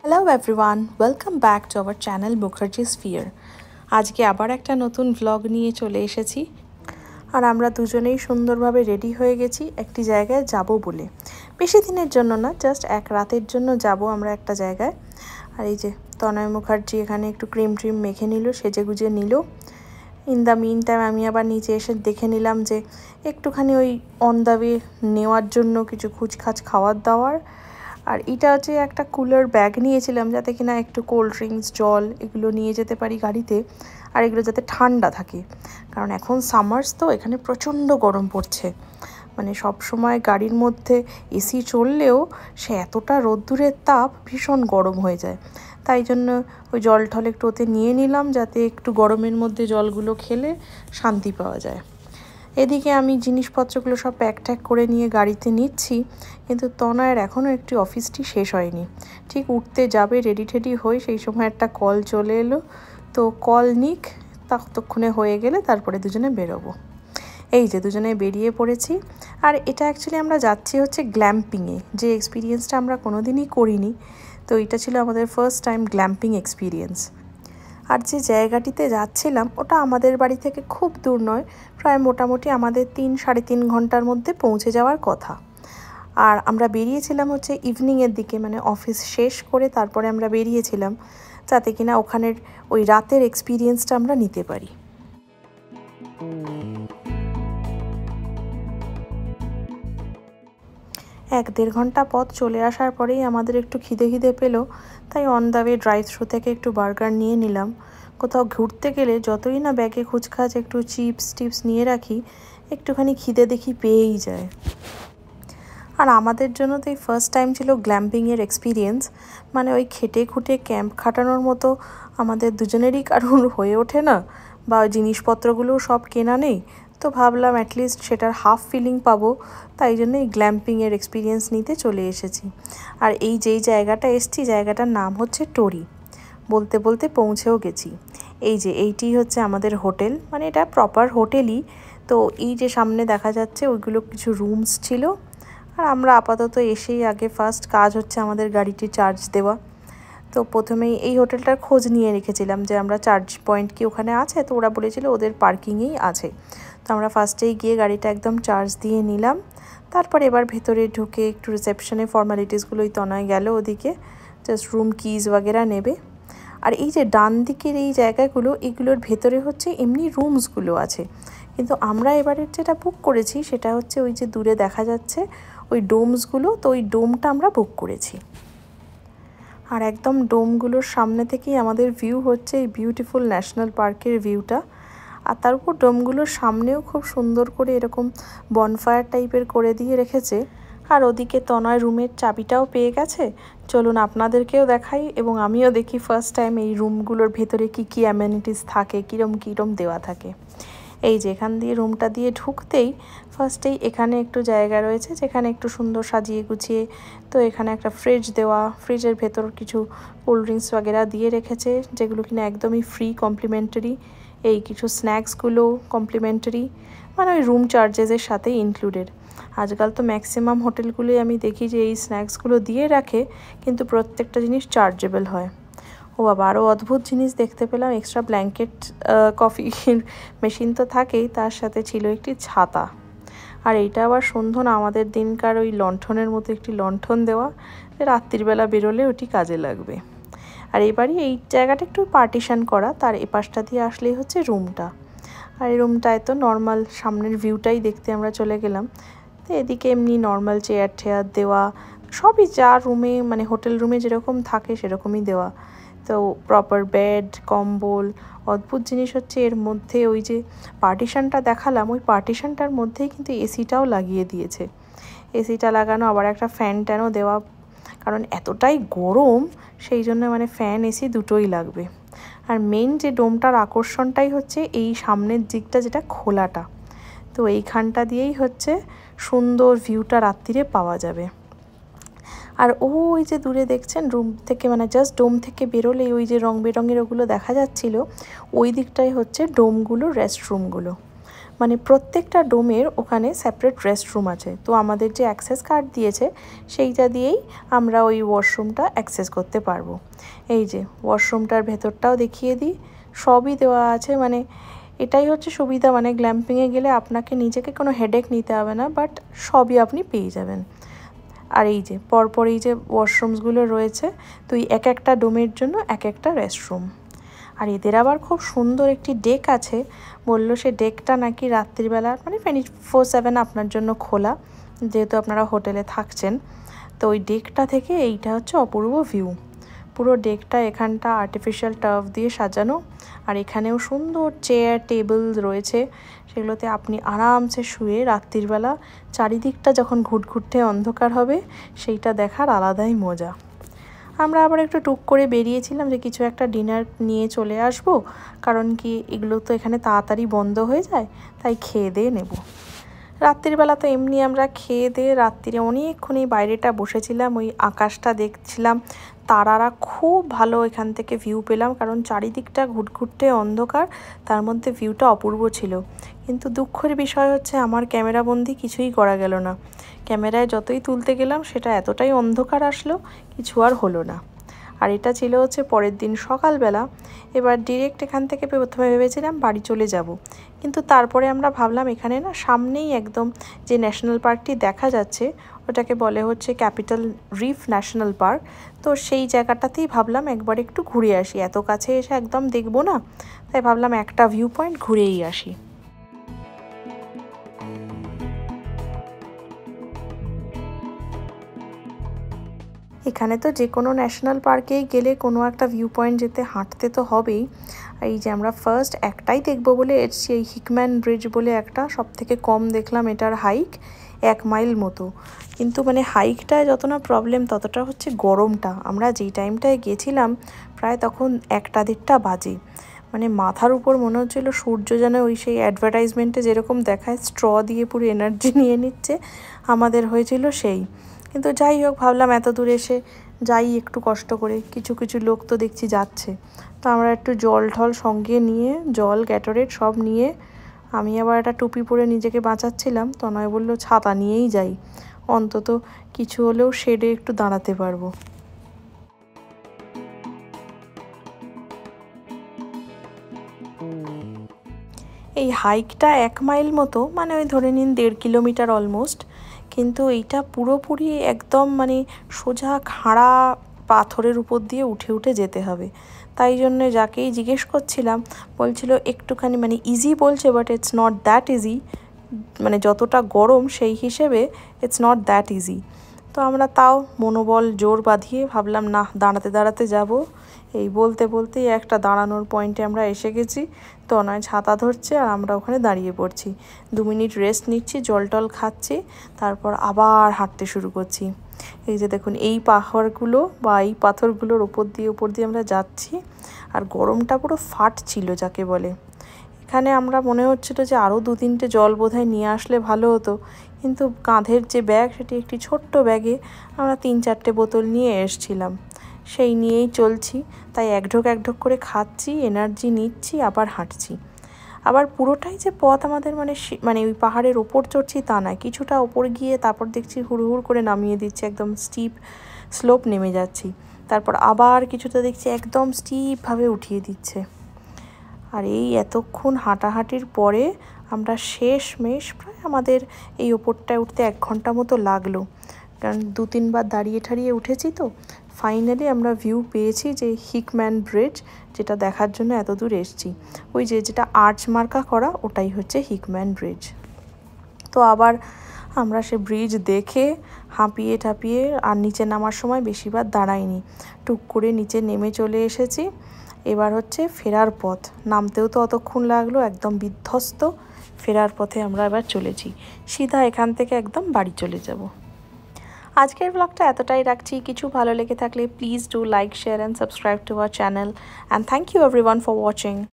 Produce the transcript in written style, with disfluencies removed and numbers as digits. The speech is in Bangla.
Hello everyone, welcome back to our channel Mukherjee sphere. আজকে আবার একটা নতুন ভ্লগ নিয়ে চলে এসেছি। আর আমরা দুজনেই সুন্দরভাবে রেডি হয়ে গেছি একটি জায়গায় যাব বলে। বেশি দিনের জন্য না, জাস্ট এক রাতের জন্য যাব আমরা একটা জায়গায়। আর এই যে তনয় মুখার্জি এখানে একটু ক্রিম ট্রিম মেখে নিল, সেজে গুজে নিল। ইন দ্য মিন টাইম আমি আবার নিচে এসে দেখে নিলাম যে একটুখানি ওই অন দ্য ওয়ে নেওয়ার জন্য কিছু খুচখাচ খাওয়ার দাওয়ার। আর এটা হচ্ছে একটা কুলার ব্যাগ নিয়েছিলাম যাতে কিনা একটু কোল্ড ড্রিঙ্কস, জল এগুলো নিয়ে যেতে পারি গাড়িতে, আর এগুলো যাতে ঠান্ডা থাকে, কারণ এখন সামার্স তো এখানে প্রচণ্ড গরম পড়ছে। মানে সব সময় গাড়ির মধ্যে এসি চললেও সে এতটা রোদ্দুরের তাপ ভীষণ গরম হয়ে যায়। তাই জন্য ওই জল ঠল একটু ওতে নিয়ে নিলাম যাতে একটু গরমের মধ্যে জলগুলো খেলে শান্তি পাওয়া যায়। এদিকে আমি জিনিসপত্রগুলো সব প্যাক ট্যাক করে নিয়ে গাড়িতে নিচ্ছি, কিন্তু তনয়ের এখনও একটি অফিসটি শেষ হয়নি। ঠিক উঠতে যাবে রেডি টেডি হয়ে সেই সময় একটা কল চলে এলো, তো কল নিক, ততক্ষণে হয়ে গেলে তারপরে দুজনে বেরোবো। এই যে দুজনে বেরিয়ে পড়েছি। আর এটা অ্যাকচুয়ালি আমরা যাচ্ছি হচ্ছে গ্ল্যাম্পিংয়ে, যে এক্সপিরিয়েন্সটা আমরা কোনোদিনই করিনি। তো এটা ছিল আমাদের ফার্স্ট টাইম গ্ল্যাম্পিং এক্সপিরিয়েন্স। আর যে জায়গাটিতে যাচ্ছিলাম ওটা আমাদের বাড়ি থেকে খুব দূর নয়, প্রায় মোটামুটি আমাদের 3-3.5 ঘন্টার মধ্যে পৌঁছে যাওয়ার কথা। আর আমরা বেরিয়েছিলাম হচ্ছে ইভিনিংয়ের দিকে, মানে অফিস শেষ করে তারপরে আমরা বেরিয়েছিলাম, যাতে কিনা ওখানের ওই রাতের এক্সপিরিয়েন্সটা আমরা নিতে পারি। 1-1.5 ঘন্টা পথ চলে আসার পরেই আমাদের একটু খিদে পেলো, তাই on the way drive through থেকে একটু বার্গার নিয়ে নিলাম। কোথাও ঘুরতে গেলে যতই না ব্যাগে খুচখাচ একটু চিপস টিপস নিয়ে রাখি, একটুখানি খিদে দেখি পেয়েই যায়। আর আমাদের জন্য তো এই ফার্স্ট টাইম ছিল গ্ল্যাম্পিংয়ের এক্সপিরিয়েন্স, মানে ওই খেটে খুঁটে ক্যাম্প খাটানোর মতো আমাদের দুজনেরই কারণ হয়ে ওঠে না, বা ওই জিনিসপত্রগুলোও সব কেনা নেই। তো ভাবলাম অ্যাটলিস্ট সেটার হাফ ফিলিং পাবো, তাই জন্য এই গ্ল্যাম্পিংয়ের এক্সপিরিয়েন্স নিতে চলে এসেছি। আর এই যেই জায়গাটা এসছি, জায়গাটার নাম হচ্ছে টোরি। বলতে বলতে পৌঁছেও গেছি। এই যে এইটি হচ্ছে আমাদের হোটেল, মানে এটা প্রপার হোটেলই। তো এই যে সামনে দেখা যাচ্ছে ওইগুলো কিছু রুমস ছিল। আর আমরা আপাতত এসেই আগে ফার্স্ট কাজ হচ্ছে আমাদের গাড়িটি চার্জ দেওয়া। তো প্রথমেই এই হোটেলটার খোঁজ নিয়ে রেখেছিলাম যে আমরা চার্জ পয়েন্ট কি ওখানে আছে, তো ওরা বলেছিল ওদের পার্কিংয়েই আছে। তো আমরা ফার্স্টেই গিয়ে গাড়িটা একদম চার্জ দিয়ে নিলাম। তারপর এবার ভেতরে ঢুকে একটু রিসেপশনে ফর্মালিটিসগুলোই তনয় গেল ওদিকে, জাস্ট রুম কিজ বাগেরা নেবে। আর এই যে ডান দিকের এই জায়গাগুলো, এগুলোর ভেতরে হচ্ছে এমনি রুমসগুলো আছে, কিন্তু আমরা এবারে যেটা বুক করেছি সেটা হচ্ছে ওই যে দূরে দেখা যাচ্ছে ওই ডোমসগুলো, তো ওই ডোমটা আমরা বুক করেছি। আর একদম ডোমগুলোর সামনে থেকেই আমাদের ভিউ হচ্ছে এই বিউটিফুল ন্যাশনাল পার্কের ভিউটা। আর তার উপর ডোমগুলোর সামনেও খুব সুন্দর করে এরকম বনফায়ার টাইপের করে দিয়ে রেখেছে। আর ওদিকে তনয় রুমের চাবিটাও পেয়ে গেছে। চলুন আপনাদেরকেও দেখাই, এবং আমিও দেখি ফার্স্ট টাইম এই রুমগুলোর ভেতরে কি কি অ্যামেনিটিস থাকে, কীরম দেওয়া থাকে। এই যে এখান দিয়ে রুমটা দিয়ে ঢুকতেই ফার্স্টেই এখানে একটু জায়গা রয়েছে যেখানে একটু সুন্দর সাজিয়ে গুছিয়ে, তো এখানে একটা ফ্রিজ দেওয়া, ফ্রিজের ভেতর কিছু কোল্ড ড্রিঙ্কস বাগেরা দিয়ে রেখেছে, যেগুলো কিনা একদমই ফ্রি, কমপ্লিমেন্টারি। এই কিছু স্ন্যাক্সগুলো কমপ্লিমেন্টারি, মানে ওই রুম চার্জেসের সাথেই ইনক্লুডেড। আজকাল তো ম্যাক্সিমাম হোটেলগুলোই আমি দেখি যে এই স্ন্যাক্সগুলো দিয়ে রাখে, কিন্তু প্রত্যেকটা জিনিস চার্জেবল হয়। ও বাবা, আরও অদ্ভুত জিনিস দেখতে পেলাম, এক্সট্রা ব্ল্যাঙ্কেট, কফি মেশিন তো থাকেই, তার সাথে ছিল একটি ছাতা। আর এইটা আবার সন্ধ্যা না, আমাদের দিনকার ওই লণ্ঠনের মতো একটি লণ্ঠন দেওয়া, রাত্রিবেলা বেরোলে ওটি কাজে লাগবে। আর এবারই এই জায়গাটা একটু পার্টিশন করা, তার এপাশটা দিয়ে আসলেই হচ্ছে রুমটা। আর এই রুমটায় তো নর্মাল সামনের ভিউটাই দেখতে আমরা চলে গেলাম। তো এদিকে এমনি নর্মাল চেয়ার টেয়ার দেওয়া, সবই যা রুমে, মানে হোটেল রুমে যেরকম থাকে সেরকমই দেওয়া। তো প্রপার বেড, কম্বল। অদ্ভুত জিনিস হচ্ছে এর মধ্যে ওই যে পার্টিশনটা দেখালাম, ওই পার্টিশনটার মধ্যেই কিন্তু এসিটাও লাগিয়ে দিয়েছে। এসিটা লাগানো, আবার একটা ফ্যান ট্যানও দেওয়া, কারণ এতটাই গরম সেই জন্য মানে ফ্যান এসি দুটোই লাগবে। আর মেইন যে ডোমটার আকর্ষণটাই হচ্ছে এই সামনের দিকটা, যেটা খোলাটা। তো এইখানটা দিয়েই হচ্ছে সুন্দর ভিউটা রাত্রিরে পাওয়া যাবে। আর ওই যে দূরে দেখছেন রুম থেকে, মানে জাস্ট ডোম থেকে বেরোলেই ওই যে রং বেরঙের ওগুলো দেখা যাচ্ছিল, ওই দিকটাই হচ্ছে ডোমগুলো রেস্টরুমগুলো। মানে প্রত্যেকটা ডোমের ওখানে সেপারেট রেস্টরুম আছে। তো আমাদের যে অ্যাক্সেস কার্ড দিয়েছে সেইটা দিয়েই আমরা ওই ওয়াশরুমটা অ্যাক্সেস করতে পারবো। এই যে ওয়াশরুমটার ভেতরটাও দেখিয়ে দিই, সবই দেওয়া আছে। মানে এটাই হচ্ছে সুবিধা, মানে গ্ল্যাম্পিংয়ে গেলে আপনাকে নিজেকে কোনো হেডেক নিতে হবে না, বাট সবই আপনি পেয়ে যাবেন। আর এই যে পরপর এই যে ওয়াশরুমসগুলো রয়েছে, তো এই এক একটা ডোমের জন্য এক একটা রেস্টরুম। আর এদের আবার খুব সুন্দর একটি ডেক আছে, বললো সে ডেকটা নাকি রাত্রিবেলা মানে 24/7 আপনার জন্য খোলা, যেহেতু আপনারা হোটেলে থাকছেন। তো ওই ডেকটা থেকে এইটা হচ্ছে অপূর্ব ভিউ। পুরো ডেকটা এখানটা আর্টিফিশিয়াল টার্ফ দিয়ে সাজানো, আর এখানেও সুন্দর চেয়ার টেবিল রয়েছে, সেগুলোতে আপনি আরামসে শুয়ে রাত্রিবেলা চারিদিকটা যখন ঘুটঘুটে অন্ধকার হবে সেইটা দেখার আলাদাই মজা। আমরা আবার একটু টুক করে বেরিয়েছিলাম যে কিছু একটা ডিনার নিয়ে চলে আসব, কারণ কি এগুলো তো এখানে তাড়াতাড়ি বন্ধ হয়ে যায়, তাই খেয়ে দিয়ে নেব। রাত্রিবেলা তো এমনি আমরা খেয়ে দিয়ে রাত্রিরে অনেকক্ষণ এই বাইরেটা বসেছিলাম, ওই আকাশটা দেখছিলাম, তারারা খুব ভালো এখান থেকে ভিউ পেলাম, কারণ চারিদিকটা ঘুটঘুটে অন্ধকার, তার মধ্যে ভিউটা অপূর্ব ছিল। কিন্তু দুঃখের বিষয় হচ্ছে আমার ক্যামেরাবন্দি কিছুই করা গেল না। ক্যামেরায় যতই তুলতে গেলাম সেটা এতটাই অন্ধকার আসলো, কিছু আর হলো না। আর এটা ছিল হচ্ছে পরের দিন সকালবেলা। এবার ডিরেক্ট এখান থেকে প্রথমে ভেবেছিলাম বাড়ি চলে যাব, কিন্তু তারপরে আমরা ভাবলাম এখানে না সামনেই একদম যে ন্যাশনাল পার্কটি দেখা যাচ্ছে ওটাকে বলে হচ্ছে ক্যাপিটাল রিফ ন্যাশনাল পার্ক। তো সেই জায়গাটাতেই ভাবলাম একবার একটু ঘুরে আসি, এত কাছে এসে একদম দেখবো না, তাই ভাবলাম একটা ভিউ পয়েন্ট ঘুরেই আসি। এখানে তো যে কোনো ন্যাশনাল পার্কেই গেলে কোনো একটা ভিউ পয়েন্ট যেতে হাঁটতে তো হবেই। এই যে আমরা ফার্স্ট একটাই দেখব বলে এসছি, এই হিকম্যান ব্রিজ বলে একটা, সব থেকে কম দেখলাম এটার হাইক 1 মাইল মতো। কিন্তু মানে হাইকটায় যত না প্রবলেম ততটা হচ্ছে গরমটা। আমরা যেই টাইমটায় গেছিলাম প্রায় তখন 1টা-1.5টা বাজে, মানে মাথার উপর মনে হচ্ছিল সূর্য যেন ওই সেই অ্যাডভার্টাইজমেন্টে যেরকম দেখায় স্ট্র দিয়ে পুরো এনার্জি নিয়ে নিচ্ছে, আমাদের হয়েছিল সেই। কিন্তু যাই হোক, ভাবলাম এত দূর এসে যাই একটু কষ্ট করে, কিছু কিছু লোক তো দেখছি যাচ্ছে, তো আমরা একটু জল ঠল সঙ্গে নিয়ে, জল গ্যাটোরেট সব নিয়ে, আমি আবার একটা টুপি পরে নিজেকে বাঁচাচ্ছিলাম, তনয় বললো ছাতা নিয়েই যাই, অন্তত কিছু হলেও শেডে একটু দাঁড়াতে পারবো। এই হাইকটা 1 মাইল মতো, মানে ওই ধরে নিন 1.5 কিলোমিটার অলমোস্ট, কিন্তু এইটা পুরোপুরি একদম মানে সোজা খাড়া পাথরের উপর দিয়ে উঠে উঠে যেতে হবে। তাই জন্য যাকেই জিজ্ঞেস করছিলাম বলছিল একটুখানি মানে ইজি বলছে, but it's not that easy, মানে যতটা গরম সেই হিসেবে ইটস নট দ্যাট ইজি। তো আমরা তাও মনোবল জোর বাঁধিয়ে ভাবলাম না, দাঁড়াতে দাঁড়াতে যাব। এই বলতে বলতেই একটা দাঁড়ানোর পয়েন্টে আমরা এসে গেছি, তো নয় ছাতা ধরছে আর আমরা ওখানে দাঁড়িয়ে পড়ছি, 2 মিনিট রেস্ট নিচ্ছি, জল টল খাচ্ছি, তারপর আবার হাঁটতে শুরু করছি। এই যে দেখুন এই পাহাড়গুলো বা এই পাথরগুলোর ওপর দিয়ে আমরা যাচ্ছি, আর গরমটা পুরো ফাটছিল যাকে বলে। এখানে আমরা মনে হচ্ছিল যে আরও 2-3টে জল বোধহয় নিয়ে আসলে ভালো হতো, কিন্তু কাঁধের যে ব্যাগ সেটি একটি ছোট্ট ব্যাগে আমরা 3-4টে বোতল নিয়ে এসছিলাম, সেই নিয়েই চলছি। তাই এক ঢোক করে খাচ্ছি, এনার্জি নিচ্ছি, আবার হাঁটছি। আবার পুরোটাই যে পথ আমাদের মানে ওই পাহাড়ের ওপর চড়ছি তা নয়, কিছুটা ওপর গিয়ে তারপর দেখছি হুড় করে নামিয়ে দিচ্ছে, একদম স্টিপ স্লোপ নেমে যাচ্ছি, তারপর আবার কিছুটা দেখছি একদম স্টিপভাবে উঠিয়ে দিচ্ছে। আর এই এতক্ষণ হাঁটাহাঁটির পরে আমরা শেষমেশ প্রায় আমাদের এই ওপরটায় উঠতে 1 ঘন্টা মতো লাগলো, কারণ 2-3 বার দাঁড়িয়ে ঠাড়িয়ে উঠেছি। তো ফাইনালি আমরা ভিউ পেয়েছি যে হিকম্যান ব্রিজ, যেটা দেখার জন্য এত দূর এসেছি, ওই যেটা আর্চ মার্কা করা ওটাই হচ্ছে হিকম্যান ব্রিজ। তো আবার আমরা সে ব্রিজ দেখে হাঁপিয়ে ঠাপিয়ে আর নিচে নামার সময় বেশিবার দাঁড়াইনি, টুক করে নিচে নেমে চলে এসেছি। এবার হচ্ছে ফেরার পথ, নামতেও তো অতক্ষণ লাগলো, একদম বিধ্বস্ত। ফেরার পথে আমরা এবার চলেছি, সিধা এখান থেকে একদম বাড়ি চলে যাব। আজকের ব্লগটা এতটাই রাখছি। কিছু ভালো লেগে থাকলে please do like, share and subscribe to our channel, and thank you everyone for watching.